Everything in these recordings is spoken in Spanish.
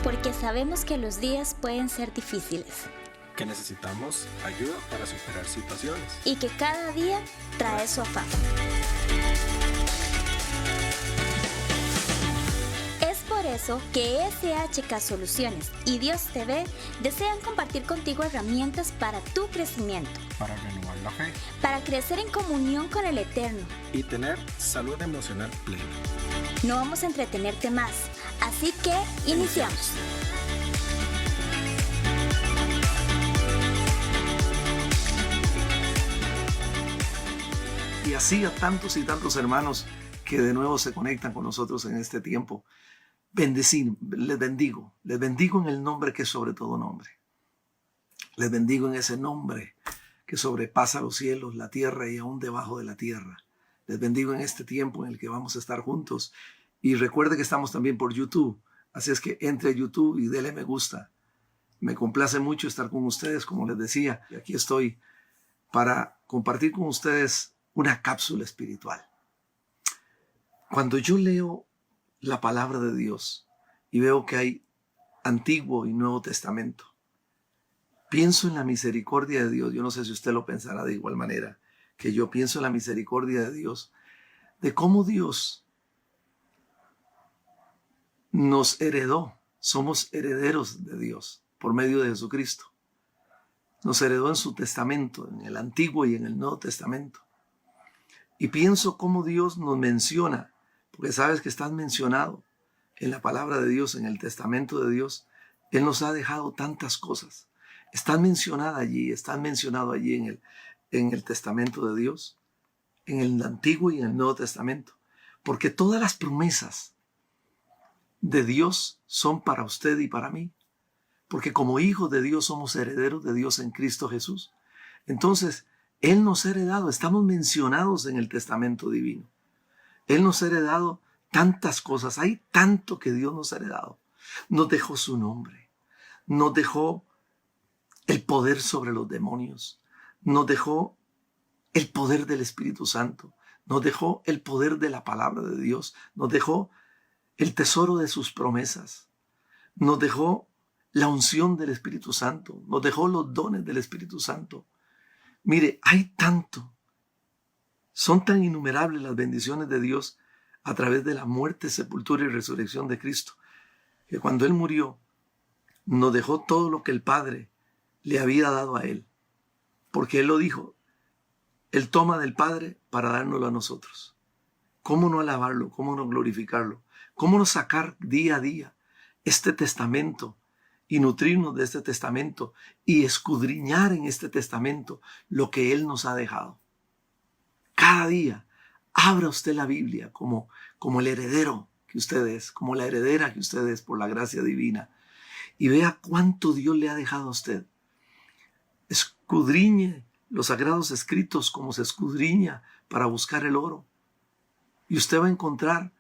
porque sabemos que los días pueden ser difíciles que necesitamos ayuda para superar situaciones y que cada día trae su afán. Es por eso que SHK Soluciones y Dios TV desean compartir contigo herramientas para tu crecimiento, para renovar la fe, para crecer en comunión con el Eterno y tener salud emocional plena. No vamos a entretenerte más, así que iniciamos. Y así a tantos y tantos hermanos que de nuevo se conectan con nosotros en este tiempo. Les bendigo en el nombre que es sobre todo nombre. Les bendigo en ese nombre que sobrepasa los cielos, la tierra y aún debajo de la tierra. Les bendigo en este tiempo en el que vamos a estar juntos. Y recuerde que estamos también por YouTube. Así es que entre a YouTube y dele me gusta. Me complace mucho estar con ustedes, como les decía. Y aquí estoy para compartir con ustedes una cápsula espiritual. Cuando yo leo la palabra de Dios y veo que hay Antiguo y Nuevo Testamento, pienso en la misericordia de Dios. Yo no sé si usted lo pensará de igual manera que yo pienso en la misericordia de Dios, de cómo Dios nos heredó. Somos herederos de Dios por medio de Jesucristo. Nos heredó en su testamento, en el Antiguo y en el Nuevo Testamento. Y pienso cómo Dios nos menciona, porque sabes que estás mencionado en la palabra de Dios, en el testamento de Dios. Él nos ha dejado tantas cosas. Están mencionadas allí, están mencionado allí en el testamento de Dios, en el Antiguo y en el Nuevo Testamento. Porque todas las promesas de Dios son para usted y para mí. Porque como hijos de Dios somos herederos de Dios en Cristo Jesús. Entonces, Él nos ha heredado, estamos mencionados en el testamento divino. Él nos ha heredado tantas cosas, hay tanto que Dios nos ha heredado. Nos dejó su nombre, nos dejó el poder sobre los demonios, nos dejó el poder del Espíritu Santo, nos dejó el poder de la palabra de Dios, nos dejó el tesoro de sus promesas, nos dejó la unción del Espíritu Santo, nos dejó los dones del Espíritu Santo. Mire, hay tanto. Son tan innumerables las bendiciones de Dios a través de la muerte, sepultura y resurrección de Cristo, que cuando Él murió, nos dejó todo lo que el Padre le había dado a Él. Porque Él lo dijo, Él toma del Padre para dárnoslo a nosotros. ¿Cómo no alabarlo? ¿Cómo no glorificarlo? ¿Cómo no sacar día a día este testamento y nutrirnos de este testamento y escudriñar en este testamento lo que Él nos ha dejado? Cada día, abra usted la Biblia como el heredero que usted es, como la heredera que usted es por la gracia divina, y vea cuánto Dios le ha dejado a usted. Escudriñe los sagrados escritos como se escudriña para buscar el oro. Y usted va a encontrar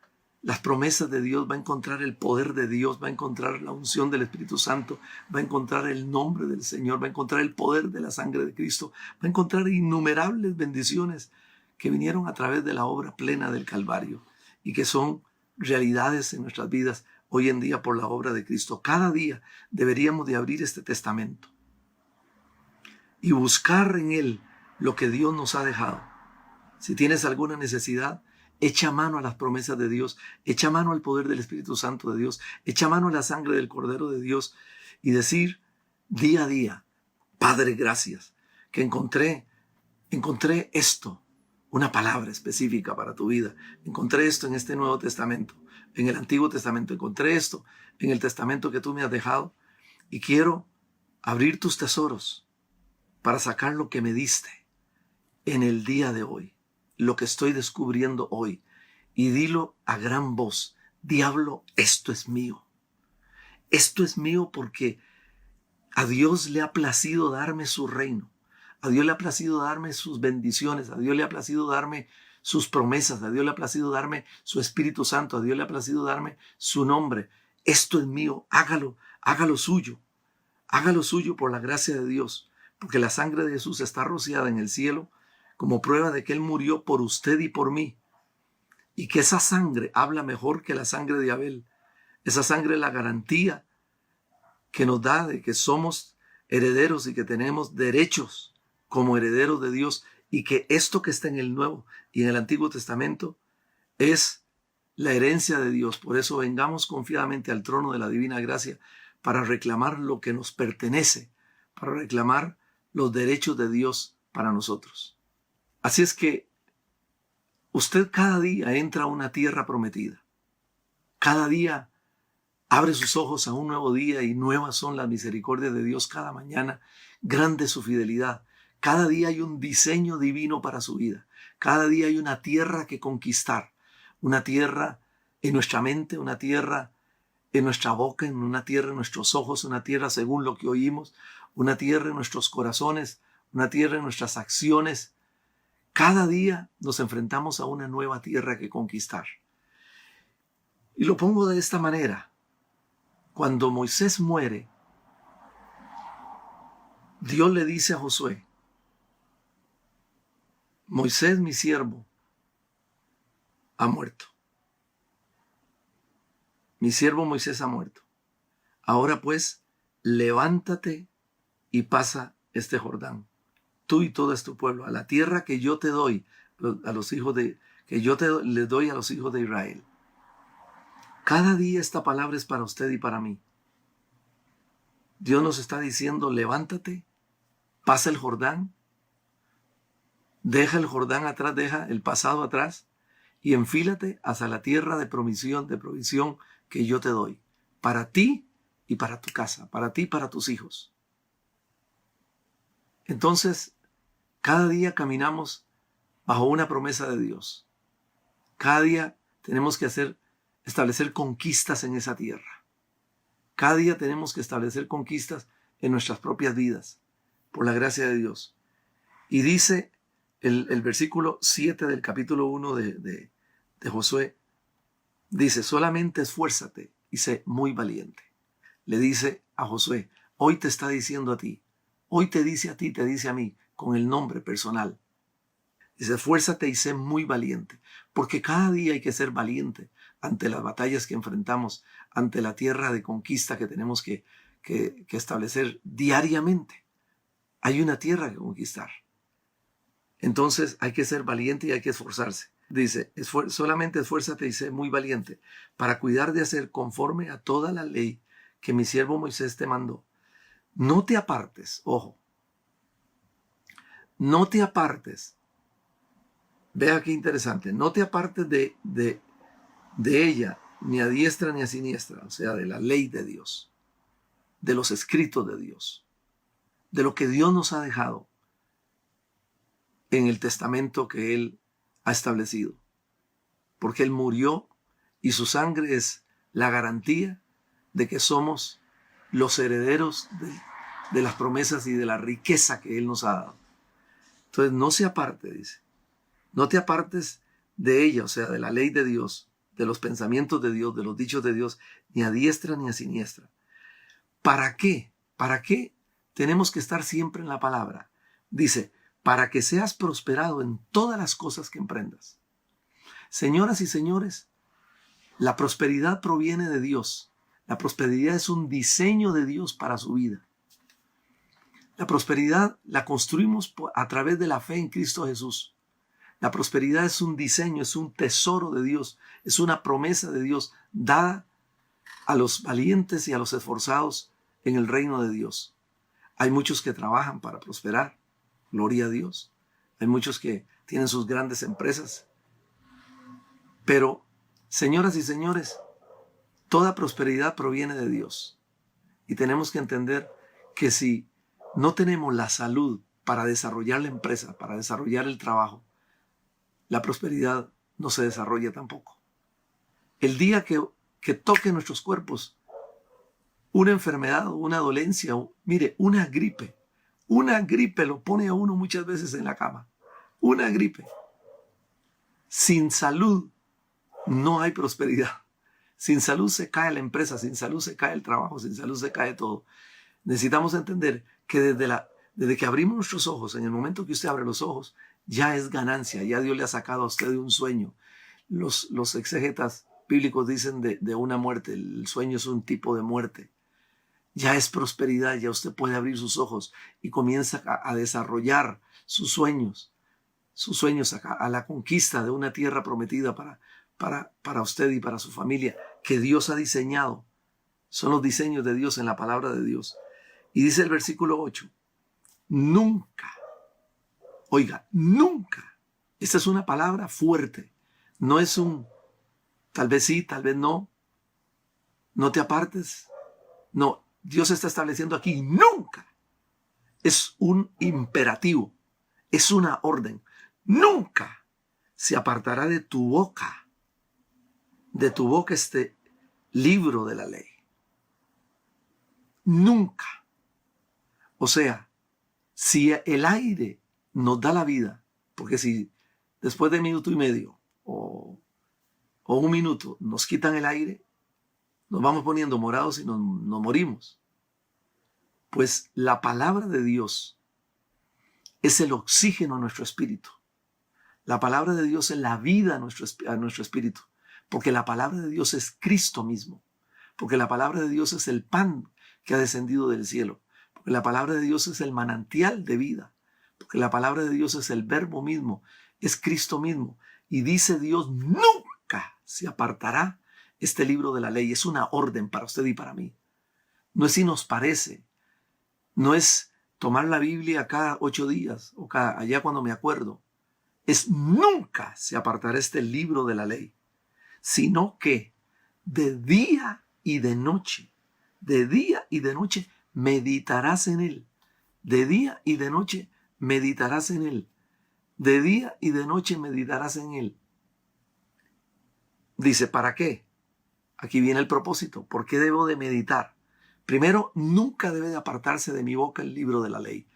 las promesas de Dios, va a encontrar el poder de Dios, va a encontrar la unción del Espíritu Santo, va a encontrar el nombre del Señor, va a encontrar el poder de la sangre de Cristo, va a encontrar innumerables bendiciones que vinieron a través de la obra plena del Calvario y que son realidades en nuestras vidas hoy en día por la obra de Cristo. Cada día deberíamos de abrir este testamento y buscar en él lo que Dios nos ha dejado. Si tienes alguna necesidad, echa mano a las promesas de Dios, echa mano al poder del Espíritu Santo de Dios, echa mano a la sangre del Cordero de Dios y decir día a día, Padre, gracias, que encontré esto, una palabra específica para tu vida. Encontré esto en este Nuevo Testamento, en el Antiguo Testamento, encontré esto en el Testamento que tú me has dejado y quiero abrir tus tesoros para sacar lo que me diste en el día de hoy, lo que estoy descubriendo hoy, y dilo a gran voz, diablo, esto es mío. Esto es mío porque a Dios le ha placido darme su reino. A Dios le ha placido darme sus bendiciones. A Dios le ha placido darme sus promesas. A Dios le ha placido darme su Espíritu Santo. A Dios le ha placido darme su nombre. Esto es mío. Hágalo suyo. Hágalo suyo por la gracia de Dios. Porque la sangre de Jesús está rociada en el cielo como prueba de que Él murió por usted y por mí. Y que esa sangre habla mejor que la sangre de Abel. Esa sangre es la garantía que nos da de que somos herederos y que tenemos derechos como herederos de Dios, y que esto que está en el Nuevo y en el Antiguo Testamento es la herencia de Dios. Por eso vengamos confiadamente al trono de la divina gracia para reclamar lo que nos pertenece, para reclamar los derechos de Dios para nosotros. Así es que usted cada día entra a una tierra prometida. Cada día abre sus ojos a un nuevo día y nuevas son las misericordias de Dios cada mañana. Grande su fidelidad. Cada día hay un diseño divino para su vida. Cada día hay una tierra que conquistar. Una tierra en nuestra mente, una tierra en nuestra boca, una tierra en nuestros ojos, una tierra según lo que oímos, una tierra en nuestros corazones, una tierra en nuestras acciones. Cada día nos enfrentamos a una nueva tierra que conquistar. Y lo pongo de esta manera. Cuando Moisés muere, Dios le dice a Josué: Moisés, mi siervo, ha muerto. Mi siervo Moisés ha muerto. Ahora pues, levántate y pasa este Jordán, tú y todo tu pueblo, a la tierra que yo te doy a los hijos de, les doy a los hijos de Israel. Cada día esta palabra es para usted y para mí. Dios nos está diciendo: levántate, pasa el Jordán, deja el Jordán atrás, deja el pasado atrás y enfílate hacia la tierra de provisión que yo te doy, para ti y para tu casa, para ti y para tus hijos. Entonces, cada día caminamos bajo una promesa de Dios. Cada día tenemos que establecer conquistas en esa tierra. Cada día tenemos que establecer conquistas en nuestras propias vidas, por la gracia de Dios. Y dice el versículo 7 del capítulo 1 de Josué, dice: solamente esfuérzate y sé muy valiente. Le dice a Josué, hoy te está diciendo a ti, hoy te dice a ti, te dice a mí, con el nombre personal. Dice: esfuérzate y sé muy valiente, porque cada día hay que ser valiente ante las batallas que enfrentamos, ante la tierra de conquista que tenemos que establecer diariamente. Hay una tierra que conquistar. Entonces hay que ser valiente y hay que esforzarse. Dice: solamente esfuérzate y sé muy valiente para cuidar de hacer conforme a toda la ley que mi siervo Moisés te mandó. No te apartes, ojo, no te apartes. Vea qué interesante, no te apartes de ella, ni a diestra ni a siniestra, o sea, de la ley de Dios, de los escritos de Dios, de lo que Dios nos ha dejado en el testamento que Él ha establecido. Porque Él murió y su sangre es la garantía de que somos los herederos de las promesas y de la riqueza que Él nos ha dado. Entonces no se aparte, dice. No te apartes de ella, o sea, de la ley de Dios, de los pensamientos de Dios, de los dichos de Dios, ni a diestra ni a siniestra. ¿Para qué? ¿Para qué tenemos que estar siempre en la palabra? Dice: para que seas prosperado en todas las cosas que emprendas. Señoras y señores, la prosperidad proviene de Dios. La prosperidad es un diseño de Dios para su vida. La prosperidad la construimos a través de la fe en Cristo Jesús. La prosperidad es un diseño, es un tesoro de Dios, es una promesa de Dios dada a los valientes y a los esforzados en el reino de Dios. Hay muchos que trabajan para prosperar, gloria a Dios. Hay muchos que tienen sus grandes empresas. Pero, señoras y señores, toda prosperidad proviene de Dios. Y tenemos que entender que si no tenemos la salud para desarrollar la empresa, para desarrollar el trabajo, la prosperidad no se desarrolla tampoco. El día que toque nuestros cuerpos una enfermedad o una dolencia, mire, una gripe lo pone a uno muchas veces en la cama. Una gripe. Sin salud no hay prosperidad. Sin salud se cae la empresa, sin salud se cae el trabajo, sin salud se cae todo. Necesitamos entender que desde que abrimos nuestros ojos, en el momento que usted abre los ojos, ya es ganancia, ya Dios le ha sacado a usted de un sueño. Los exégetas bíblicos dicen de una muerte, el sueño es un tipo de muerte. ya es prosperidad, ya usted puede abrir sus ojos y comienza a desarrollar sus sueños a la conquista de una tierra prometida para usted y para su familia, que Dios ha diseñado. Son los diseños de Dios en la palabra de Dios. Y dice el versículo 8, nunca, oiga, nunca. Esta es una palabra fuerte. No es un tal vez sí, tal vez no. No te apartes. No, Dios está estableciendo aquí nunca. Es un imperativo. Es una orden. Nunca se apartará de tu boca este libro de la ley. Nunca. O sea, si el aire nos da la vida, porque si después de minuto y medio o un minuto nos quitan el aire, nos vamos poniendo morados y nos morimos. Pues la palabra de Dios es el oxígeno a nuestro espíritu. La palabra de Dios es la vida a nuestro espíritu. Porque la palabra de Dios es Cristo mismo. Porque la palabra de Dios es el pan que ha descendido del cielo. Porque la palabra de Dios es el manantial de vida. Porque la palabra de Dios es el verbo mismo. Es Cristo mismo. Y dice Dios, nunca se apartará este libro de la ley. Es una orden para usted y para mí. No es si nos parece. No es tomar la Biblia cada 8 días o allá cuando me acuerdo. Es nunca se apartará este libro de la ley, sino que de día y de noche meditarás en él. De día y de noche meditarás en él. De día y de noche meditarás en él. Dice, ¿para qué? Aquí viene el propósito. ¿Por qué debo de meditar? Primero, nunca debe de apartarse de mi boca el libro de la ley.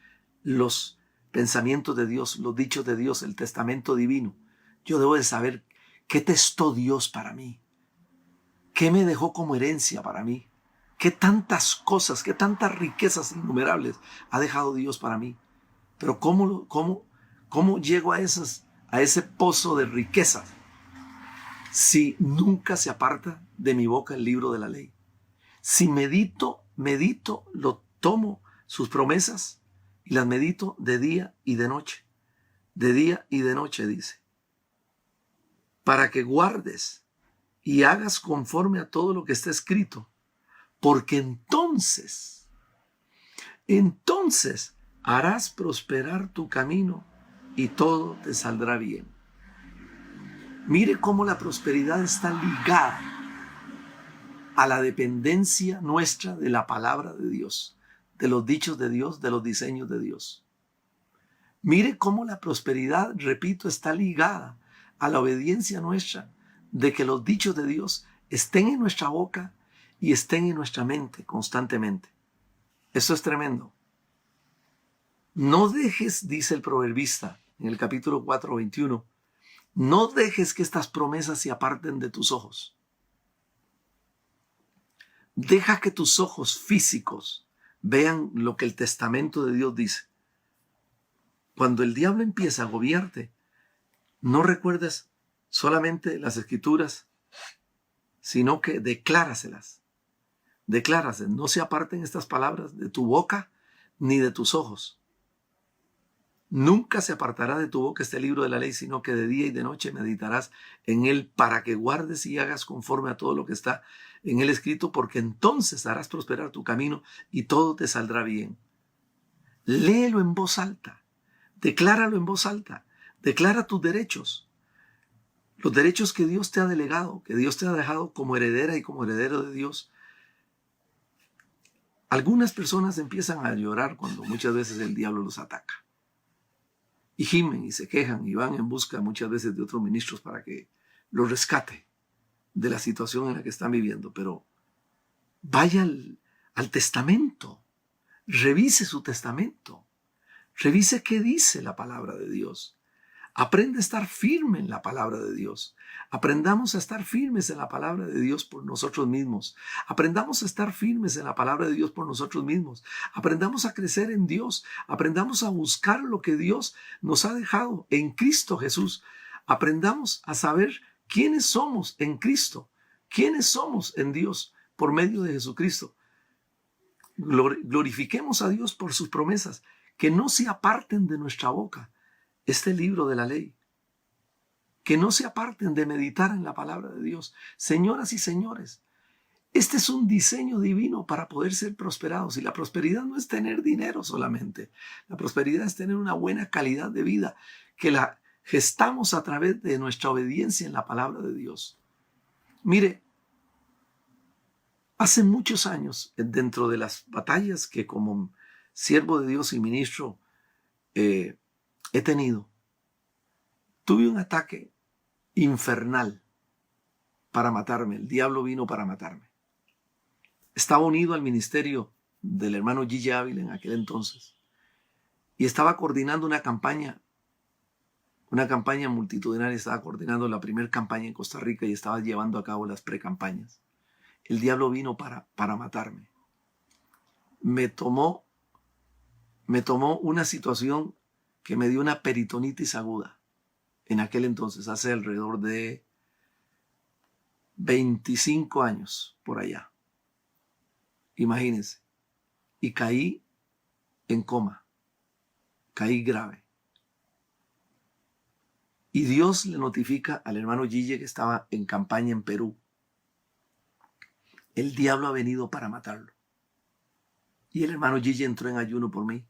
Los pensamientos de Dios, los dichos de Dios, el testamento divino. Yo debo de saber qué testó Dios para mí. ¿Qué me dejó como herencia para mí? ¿Qué tantas cosas, qué tantas riquezas innumerables ha dejado Dios para mí? Pero ¿cómo llego a ese pozo de riquezas si nunca se aparta de mi boca el libro de la ley? Si medito, lo tomo, sus promesas, y las medito de día y de noche. De día y de noche, dice. Para que guardes y hagas conforme a todo lo que está escrito. Porque entonces harás prosperar tu camino y todo te saldrá bien. Mire cómo la prosperidad está ligada a la dependencia nuestra de la palabra de Dios, de los dichos de Dios, de los diseños de Dios. Mire cómo la prosperidad, repito, está ligada a la obediencia nuestra de que los dichos de Dios estén en nuestra boca y estén en nuestra mente constantemente. Eso es tremendo. No dejes, dice el proverbista en el capítulo 4:21, no dejes que estas promesas se aparten de tus ojos. Deja que tus ojos físicos vean lo que el testamento de Dios dice. Cuando el diablo empieza a agobiarte, no recuerdes solamente las escrituras, sino que decláraselas. Decláraselas. No se aparten estas palabras de tu boca ni de tus ojos. Nunca se apartará de tu boca este libro de la ley, sino que de día y de noche meditarás en él para que guardes y hagas conforme a todo lo que está en él escrito, porque entonces harás prosperar tu camino y todo te saldrá bien. Léelo en voz alta, decláralo en voz alta, declara tus derechos, los derechos que Dios te ha delegado, que Dios te ha dejado como heredera y como heredero de Dios. Algunas personas empiezan a llorar cuando muchas veces el diablo los ataca. Y gimen y se quejan y van en busca muchas veces de otros ministros para que los rescate de la situación en la que están viviendo. Pero vaya al testamento, revise su testamento, revise qué dice la palabra de Dios. Aprende a estar firme en la palabra de Dios. Aprendamos a estar firmes en la palabra de Dios por nosotros mismos. Aprendamos a estar firmes en la palabra de Dios por nosotros mismos. Aprendamos a crecer en Dios. Aprendamos a buscar lo que Dios nos ha dejado en Cristo Jesús. Aprendamos a saber quiénes somos en Cristo, quiénes somos en Dios por medio de Jesucristo. Glorifiquemos a Dios por sus promesas, que no se aparten de nuestra boca este libro de la ley, que no se aparten de meditar en la palabra de Dios. Señoras y señores, este es un diseño divino para poder ser prosperados. Y la prosperidad no es tener dinero solamente. La prosperidad es tener una buena calidad de vida, que la gestamos a través de nuestra obediencia en la palabra de Dios. Mire, hace muchos años, dentro de las batallas que como siervo de Dios y ministro he tenido, tuve un ataque infernal para matarme. El diablo vino para matarme. Estaba unido al ministerio del hermano Gigi Ávila en aquel entonces y estaba coordinando una campaña multitudinaria. Estaba coordinando la primera campaña en Costa Rica y estaba llevando a cabo las precampañas. El diablo vino para matarme. Me tomó una situación que me dio una peritonitis aguda en aquel entonces, hace alrededor de 25 años por allá. Imagínense. Y caí en coma. Caí grave. Y Dios le notifica al hermano Gille, que estaba en campaña en Perú: el diablo ha venido para matarlo. Y el hermano Gille entró en ayuno por mí.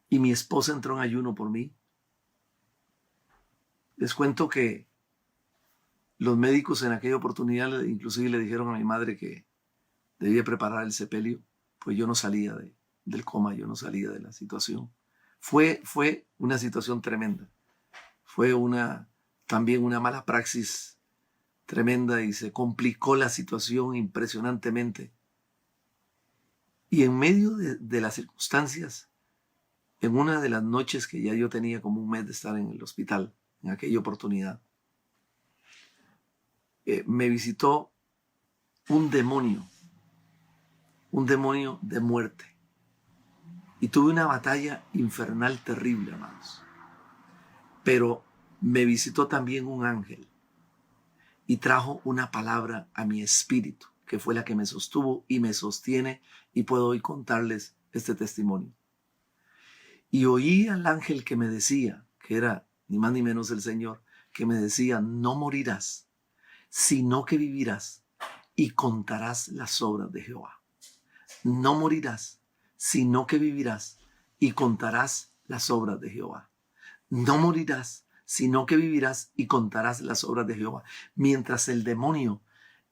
Y mi esposa entró en ayuno por mí. Les cuento que los médicos en aquella oportunidad inclusive le dijeron a mi madre que debía preparar el sepelio, pues yo no salía del coma, yo no salía de la situación. Fue una situación tremenda. Fue también una mala praxis tremenda y se complicó la situación impresionantemente. Y en medio de las circunstancias, en una de las noches que ya yo tenía como un mes de estar en el hospital, en aquella oportunidad, me visitó un demonio de muerte. Y tuve una batalla infernal terrible, amados. Pero me visitó también un ángel y trajo una palabra a mi espíritu, que fue la que me sostuvo y me sostiene, y puedo hoy contarles este testimonio. Y oí al ángel que me decía, que era ni más ni menos el Señor, que me decía: no morirás, sino que vivirás y contarás las obras de Jehová. No morirás, sino que vivirás y contarás las obras de Jehová. No morirás, sino que vivirás y contarás las obras de Jehová. Mientras el demonio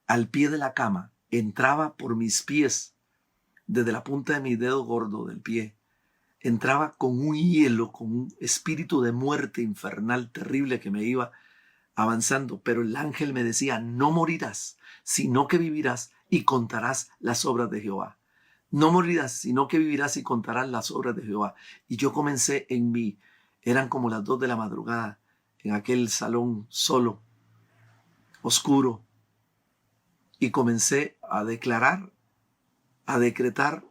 al pie de la cama entraba por mis pies, desde la punta de mi dedo gordo del pie, entraba con un hielo, con un espíritu de muerte infernal terrible que me iba avanzando. Pero el ángel me decía: no morirás, sino que vivirás y contarás las obras de Jehová. No morirás, sino que vivirás y contarás las obras de Jehová. Y yo comencé eran como las 2 de la madrugada, en aquel salón solo, oscuro, y comencé a declarar, a decretar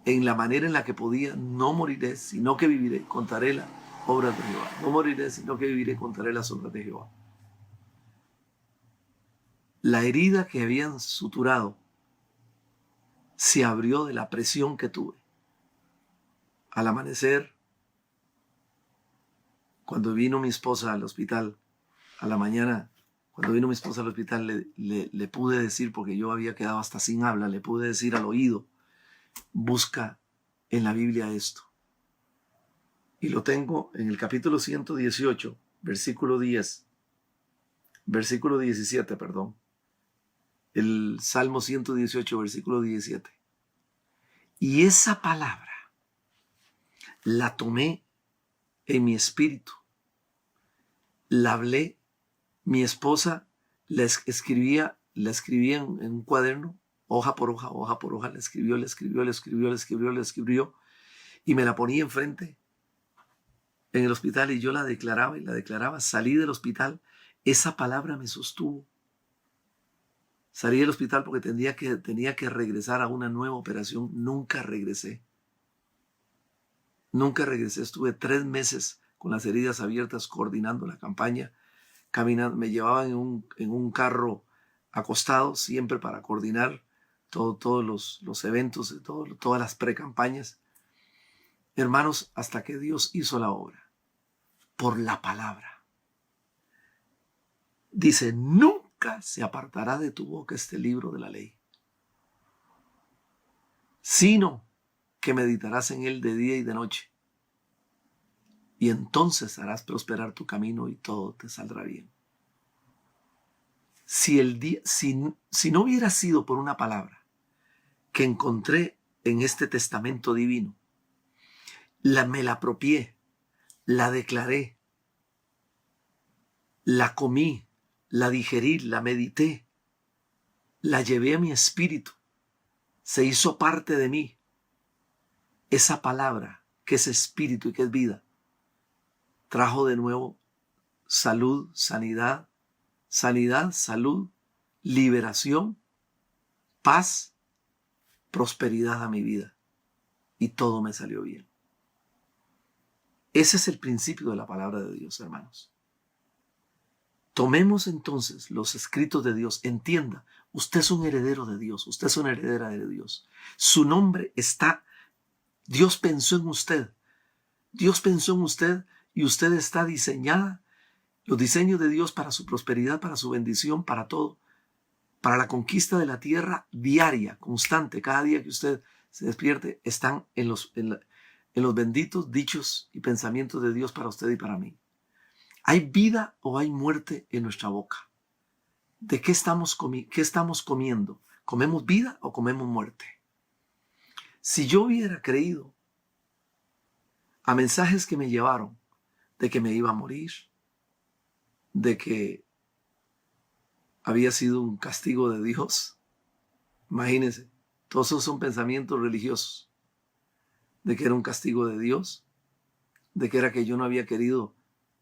en la manera en la que podía: no moriré, sino que viviré, contaré las obras de Jehová. No moriré, sino que viviré, contaré las obras de Jehová. La herida que habían suturado se abrió de la presión que tuve. Al amanecer, cuando vino mi esposa al hospital, a la mañana, cuando vino mi esposa al hospital, le pude decir, porque yo había quedado hasta sin habla, le pude decir al oído: busca en la Biblia esto. Y lo tengo en el capítulo 118, versículo 17, perdón. El Salmo 118, versículo 17. Y esa palabra la tomé en mi espíritu. La hablé. Mi esposa la escribía en un cuaderno, hoja por hoja, la escribió, y me la ponía enfrente en el hospital, y yo la declaraba. Salí del hospital, esa palabra me sostuvo. Salí del hospital porque tenía que regresar a una nueva operación. Nunca regresé. Estuve 3 meses con las heridas abiertas, coordinando la campaña, caminando. Me llevaban en un carro acostado, siempre para coordinar todos los eventos, todas las precampañas. Hermanos, hasta que Dios hizo la obra, por la palabra. Dice, nunca se apartará de tu boca este libro de la ley, sino que meditarás en él de día y de noche. Y entonces harás prosperar tu camino y todo te saldrá bien. Si no hubiera sido por una palabra que encontré en este testamento divino, me la apropié, la declaré, la comí, la digerí, la medité, la llevé a mi espíritu, se hizo parte de mí. Esa palabra que es espíritu y que es vida, trajo de nuevo salud, sanidad, salud, liberación, paz, prosperidad a mi vida. Y todo me salió bien. Ese es el principio de la palabra de Dios, hermanos. Tomemos entonces los escritos de Dios. Entienda, usted es un heredero de Dios, usted es una heredera de Dios. Su nombre está, Dios pensó en usted. Dios pensó en usted y usted está diseñada. Los diseños de Dios para su prosperidad, para su bendición, para todo. Para la conquista de la tierra diaria, constante. Cada día que usted se despierte, están en los benditos dichos y pensamientos de Dios para usted y para mí. ¿Hay vida o hay muerte en nuestra boca? ¿De qué estamos comiendo? ¿Comemos vida o comemos muerte? Si yo hubiera creído a mensajes que me llevaron de que me iba a morir, de que había sido un castigo de Dios, imagínense, todos esos son pensamientos religiosos, de que era un castigo de Dios, de que era que yo no había querido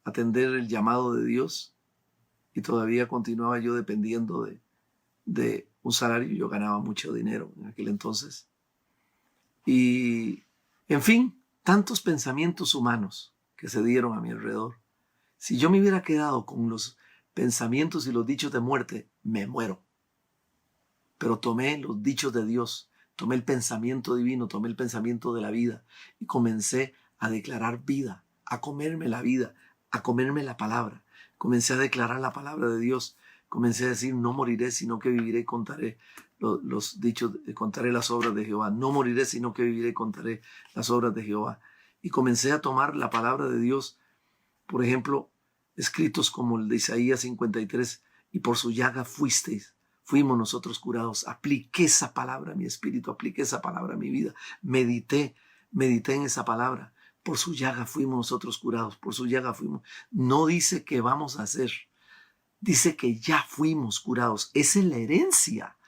atender el llamado de Dios y todavía continuaba yo dependiendo de un salario. Yo ganaba mucho dinero en aquel entonces. Y, en fin, tantos pensamientos humanos que se dieron a mi alrededor. Si yo me hubiera quedado con los pensamientos y los dichos de muerte, me muero. Pero tomé los dichos de Dios, tomé el pensamiento divino, tomé el pensamiento de la vida y comencé a declarar vida, a comerme la vida, a comerme la palabra. Comencé a declarar la palabra de Dios. Comencé a decir, no moriré, sino que viviré y contaré los dichos, contaré las obras de Jehová. No moriré, sino que viviré y contaré las obras de Jehová. Y comencé a tomar la palabra de Dios, por ejemplo, escritos como el de Isaías 53, y por su llaga fuimos nosotros curados. Apliqué esa palabra a mi espíritu, apliqué esa palabra a mi vida, medité en esa palabra. Por su llaga fuimos nosotros curados, por su llaga fuimos. No dice que vamos a hacer, dice que ya fuimos curados. Esa es la herencia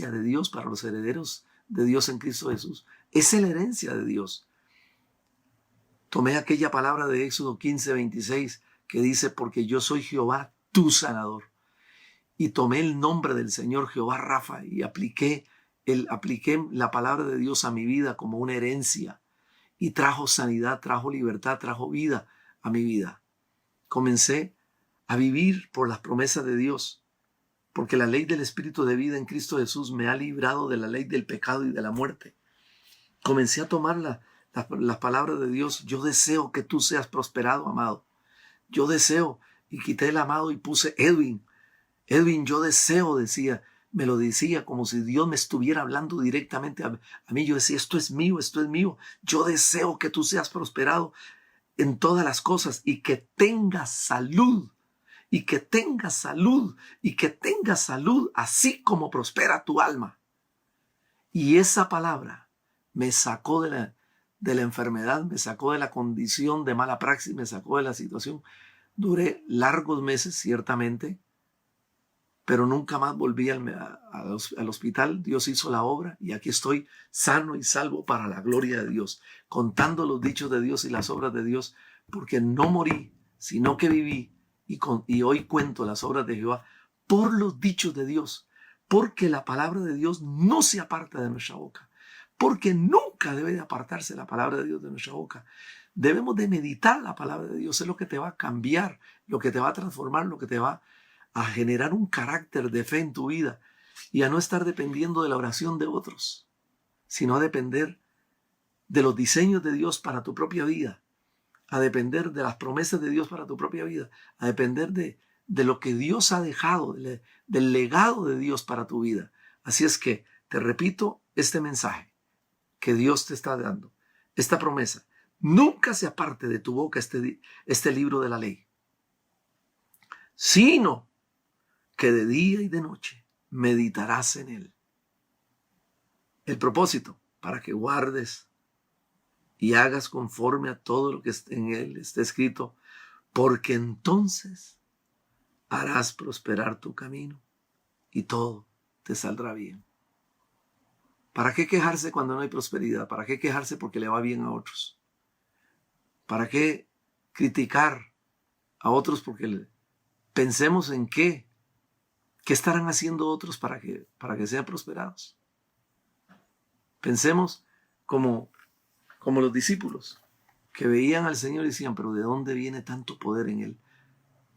de Dios para los herederos de Dios en Cristo Jesús. Esa es la herencia de Dios. Tomé aquella palabra de Éxodo 15:26 que dice, porque yo soy Jehová, tu sanador. Y tomé el nombre del Señor Jehová Rafa y apliqué la palabra de Dios a mi vida como una herencia. Y trajo sanidad, trajo libertad, trajo vida a mi vida. Comencé a vivir por las promesas de Dios, porque la ley del Espíritu de vida en Cristo Jesús me ha librado de la ley del pecado y de la muerte. Comencé a tomar las palabras de Dios. Yo deseo que tú seas prosperado, amado. Yo deseo, y quité el amado y puse Edwin. Edwin, yo deseo, decía, me lo decía como si Dios me estuviera hablando directamente a mí. Yo decía, esto es mío, esto es mío. Yo deseo que tú seas prosperado en todas las cosas y que tengas salud, y que tengas salud, y que tengas salud, así como prospera tu alma. Y esa palabra me sacó de la enfermedad, me sacó de la condición de mala praxis, me sacó de la situación. Duré largos meses, ciertamente, pero nunca más volví al hospital. Dios hizo la obra y aquí estoy sano y salvo para la gloria de Dios, contando los dichos de Dios y las obras de Dios, porque no morí, sino que viví y hoy cuento las obras de Jehová por los dichos de Dios, porque la palabra de Dios no se aparta de nuestra boca, porque nunca debe de apartarse la palabra de Dios de nuestra boca. Debemos de meditar la palabra de Dios, es lo que te va a cambiar, lo que te va a transformar, lo que te va a generar un carácter de fe en tu vida. y a no estar dependiendo de la oración de otros, sino a depender de los diseños de Dios para tu propia vida, a depender de las promesas de Dios para tu propia vida, a depender de lo que Dios ha dejado, del legado de Dios para tu vida. Así es que te repito este mensaje que Dios te está dando, esta promesa. Nunca se aparte de tu boca este libro de la ley, sino que de día y de noche meditarás en él. El propósito, para que guardes y hagas conforme a todo lo que en él está escrito, porque entonces harás prosperar tu camino y todo te saldrá bien. ¿Para qué quejarse cuando no hay prosperidad? ¿Para qué quejarse porque le va bien a otros? ¿Para qué criticar a otros porque pensemos en qué estarán haciendo otros para que sean prosperados? Pensemos como los discípulos que veían al Señor y decían, pero ¿de dónde viene tanto poder en Él?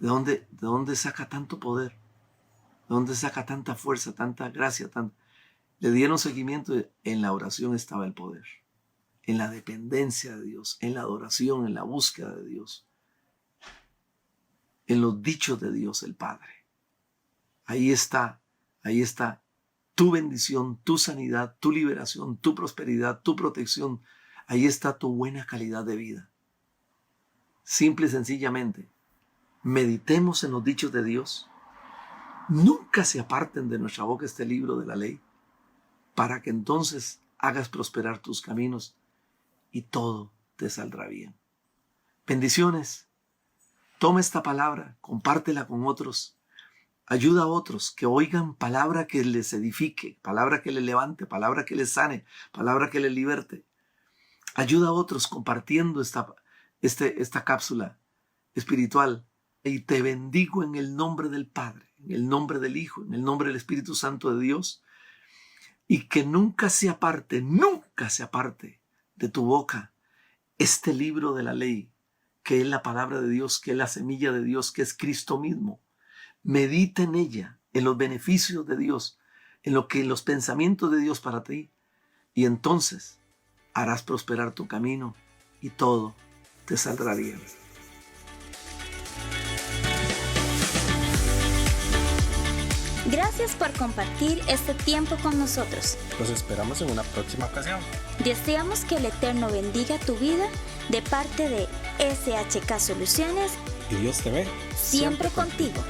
¿De dónde saca tanto poder? ¿De dónde saca tanta fuerza, tanta gracia? Le dieron seguimiento. En la oración estaba el poder, en la dependencia de Dios, en la adoración, en la búsqueda de Dios, en los dichos de Dios el Padre. Ahí está tu bendición, tu sanidad, tu liberación, tu prosperidad, tu protección. Ahí está tu buena calidad de vida. Simple y sencillamente, meditemos en los dichos de Dios. Nunca se aparten de nuestra boca este libro de la ley, para que entonces hagas prosperar tus caminos y todo te saldrá bien. Bendiciones. Toma esta palabra, compártela con otros. Ayuda a otros que oigan palabra que les edifique, palabra que les levante, palabra que les sane, palabra que les liberte. Ayuda a otros compartiendo esta cápsula espiritual. Y te bendigo en el nombre del Padre, en el nombre del Hijo, en el nombre del Espíritu Santo de Dios. Y que nunca se aparte de tu boca este libro de la ley, que es la palabra de Dios, que es la semilla de Dios, que es Cristo mismo. Medita en ella, en los beneficios de Dios, en los pensamientos de Dios para ti, y entonces harás prosperar tu camino y todo te saldrá bien. Gracias por compartir este tiempo con nosotros. Los esperamos en una próxima ocasión. Deseamos que el Eterno bendiga tu vida de parte de SHK Soluciones. Y Dios te ve Siempre contigo.